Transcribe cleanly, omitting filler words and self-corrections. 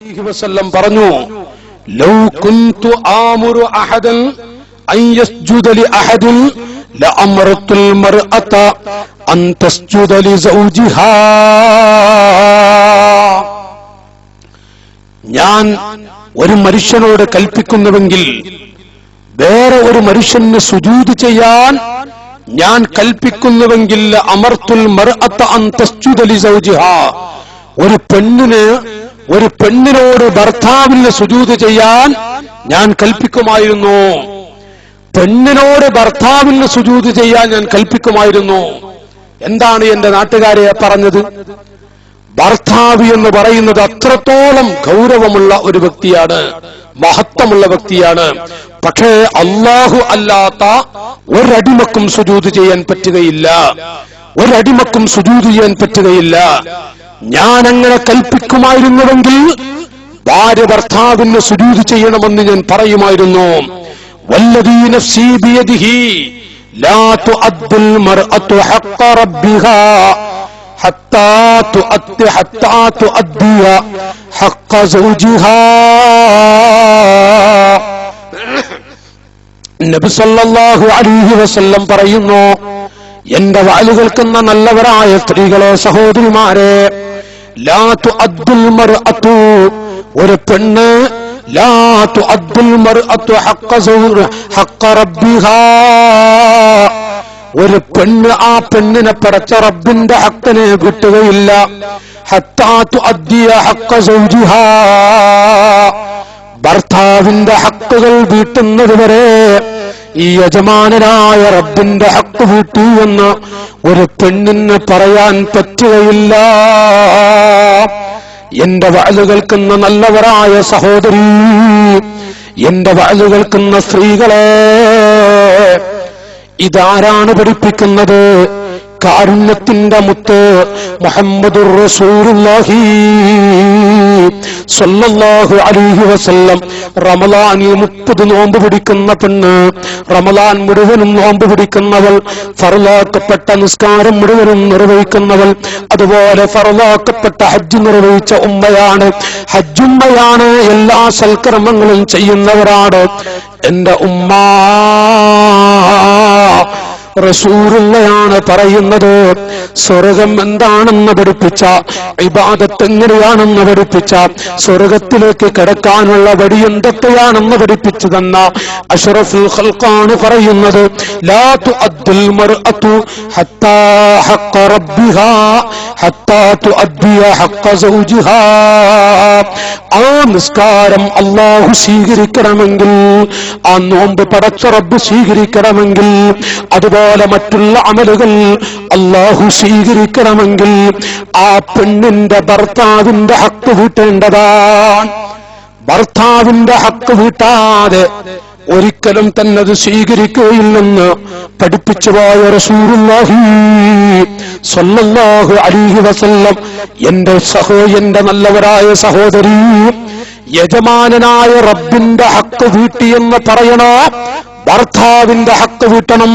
വസല്ലം പറഞ്ഞു, ലൗ കുന്തു ആമുറു അഹദൻ അൻ യസ്ജുദ ലി അഹദിൻ ലഅമറത്തുൽ മർഅത അൻ തസ്ജുദ ലി സൗജിഹാ. ഞാൻ ഒരു മനുഷ്യനോട് കൽപ്പിക്കുന്നുവെങ്കിൽ വേറെ ഒരു മനുഷ്യന് സുജൂദ് ചെയ്യാൻ ഞാൻ കൽപ്പിക്കുന്നുവെങ്കിൽ അമർത്തുൽ മർഅത അൻ തസ്ജുദ ലി സൗജിഹാ. ഒരു പെണ്ണിനോട് ഭർത്താവിന് സുജൂദ് ചെയ്യാൻ ഞാൻ കൽപ്പിക്കുമായിരുന്നു. പെണ്ണിനോട് ഭർത്താവിന് സുജൂദ് ചെയ്യാൻ ഞാൻ കൽപ്പിക്കുമായിരുന്നു. എന്താണ് എന്റെ നാട്ടുകാരെ പറഞ്ഞത്? ഭർത്താവ് എന്ന് പറയുന്നത് അത്രത്തോളം ഗൗരവമുള്ള ഒരു വ്യക്തിയാണ്, മഹത്വമുള്ള വ്യക്തിയാണ്. പക്ഷേ അല്ലാഹു അല്ലാത്ത ഒരടിമക്കും സുജൂദ് ചെയ്യാൻ പറ്റുകയില്ല, ഒരടിമക്കും സുജൂദ് ചെയ്യാൻ പറ്റുകയില്ല. ഞാൻ അങ്ങനെ കൽപ്പിക്കുമായിരുന്നുവെങ്കിൽ ഭാര്യ ഭർത്താവിന് സുജൂദ് ചെയ്യണമെന്ന് ഞാൻ പറയുമായിരുന്നു. വല്ലദീ നഫ്സീ ബിയദിഹി ലാ തുഅദ്ദുൽ മർഅതു ഹഖ്ഖ റബ്ബിഹാ ഹത്താ തുഅദ്ദിയ ഹഖ്ഖ സൗജിഹാ. നബി സല്ലല്ലാഹു അലൈഹി വസല്ലം പറയുന്നു, എന്റെ വാല് കേൾക്കുന്ന നല്ലവരായ സ്ത്രീകളെ, സഹോദരിമാരെ, ലാ തുഅദ്ദുൽ മർഅതു, ഒരു പെണ്ണ് ലാ തുഅദ്ദുൽ മർഅതു ഹഖ്ഖ റബ്ബിഹാ, ഒരു പെണ്ണ് ആ പെണ്ണിനെ പടച്ച റബ്ബിന്റെ ഹക്കിനെ വിട്ടുകയില്ല. ഹത്താ തുഅദ്ദിയ ഹഖ്ഖ സൗജിഹാ, ഭർത്താവിന്റെ ഹക്കുകൾ വീട്ടുന്നതുവരെ ഈ യജമാനനായ റബ്ബിന്റെ ഹക്ക് വീട്ടു എന്ന് ഒരു പെണ്ണിന് പറയാൻ പറ്റുകയില്ല. എന്റെ വഅദ് കേൾക്കുന്ന നല്ലവരായ സഹോദരി, എന്റെ വഅദ് കേൾക്കുന്ന സ്ത്രീകളെ, ഇതാരാണ് പഠിപ്പിക്കുന്നത്? കാരുണ്യത്തിന്റെ മുത്ത് മുഹമ്മദുർ റസൂലുള്ളാഹി സ്വല്ലല്ലാഹു അലൈഹി വസല്ലം. റമളാനിൽ 30 നോമ്പ് പിടിക്കുന്ന പെണ്ണ്, റമളാൻ മുഴുവനും നോമ്പ് പിടിക്കുന്നവൾ, ഫർളാക്കപ്പെട്ട നിസ്കാരം മുഴുവനും നിർവഹിക്കുന്നവൾ, അതുപോലെ ഫർളാക്കപ്പെട്ട ഹജ്ജ് നിർവഹിച്ച ഉമ്മയാണ്, ഹജ്ജുമ്മയാണ്, എല്ലാ സൽക്കർമ്മങ്ങളും ചെയ്യുന്നവരാണ് എന്റെ ഉമ്മ. റസൂലുള്ളയാണ് പറയുന്നത്. സ്വർഗം എന്താണെന്ന് പഠിപ്പിച്ച, ഇബാദത്ത് എങ്ങനെയാണെന്ന് പഠിപ്പിച്ച, സ്വർഗത്തിലേക്ക് കടക്കാനുള്ള വഴി എന്തൊക്കെയാണെന്ന് പഠിപ്പിച്ചു തന്ന അഷ്റഫുൽ ഖൽഖാണ് പറയുന്നത്, ലാ തുഅദ്ദുൽ മർഅതു ഹത്താ ഹഖ്ഖ റബ്ബിഹാ ഹത്താ തുഅദ്ദിയ ഹഖ്ഖ സൗജിഹാ. ആ നിസ്കാരം അല്ലാഹു സ്വീകരിക്കണമെങ്കിൽ, ആ നോമ്പ് പടച്ച റബ്ബ് സ്വീകരിക്കണമെങ്കിൽ, അതുപോലെ മറ്റുള്ള അമലുകൾ അല്ലാഹു സ്വീകരിക്കണമെങ്കിൽ ആ പെണ്ണിന്റെ ഭർത്താവിന്റെ ഹക്ക് വീട്ടേണ്ടതാണ്. ഭർത്താവിന്റെ ഹക്ക് വീട്ടാതെ ഒരിക്കലും തന്നെ അത് സ്വീകരിക്കുകയില്ലെന്ന് പഠിപ്പിച്ചുപോയ റസൂലുള്ളാഹി സ്വല്ലല്ലാഹു അലൈഹി വസല്ലം. എന്റെ നല്ലവരായ സഹോദരി, യജമാനനായ റബ്ബിന്റെ ഹക്ക് വീട്ടിയെന്ന് പറയണോ? ഭർത്താവിന്റെ ഹക്ക് വീട്ടണം.